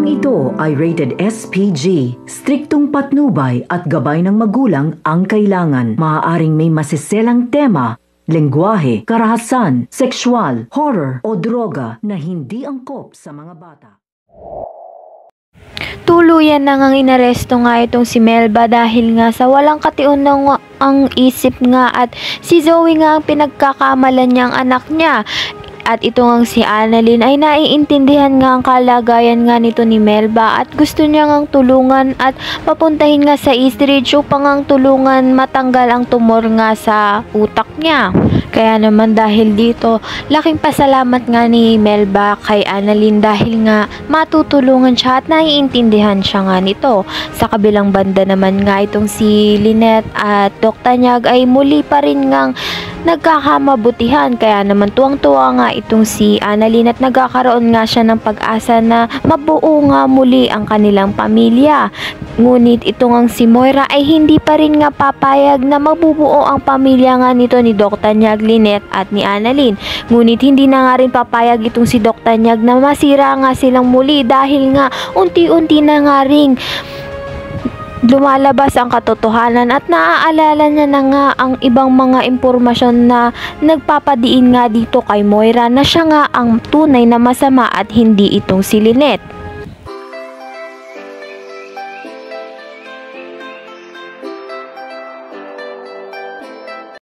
Programang ito ay rated SPG. Striktong patnubay at gabay ng magulang ang kailangan. Maaaring may masiselang tema, lengguwahe, karahasan, sexual, horror o droga na hindi angkop sa mga bata. Tuluyan na ngang inaresto nga itong si Melba dahil nga sa walang katiun ng ang isip nga at si Zoe nga ang pinagkakamalan niyang anak niya. At ito ngang si Annalyn ay naiintindihan nga ang kalagayan nga nito ni Melba at gusto niya ngang tulungan at papuntahin nga sa East Ridge upang ang tulungan matanggal ang tumor nga sa utak niya. Kaya naman dahil dito, laking pasalamat nga ni Melba kay Annalyn dahil nga matutulungan siya at naiintindihan siya nga nito. Sa kabilang banda naman nga itong si Lynette at Doc Tanyag ay muli pa rin ngang nagkakamabutihan, kaya naman tuwang-tuwa nga itong si Annalyn at nagkakaroon nga siya ng pag-asa na mabuo nga muli ang kanilang pamilya. Ngunit itong ang si Moira ay hindi pa rin nga papayag na mabubuo ang pamilya nga nito ni Doc Tanyag, Lynette at ni Annalyn. Ngunit hindi na nga rin papayag itong si Doc Tanyag na masira nga silang muli dahil nga unti-unti na nga ring lumalabas ang katotohanan at naaalala niya na nga ang ibang mga impormasyon na nagpapadiin nga dito kay Moira na siya nga ang tunay na masama at hindi itong si Lynette.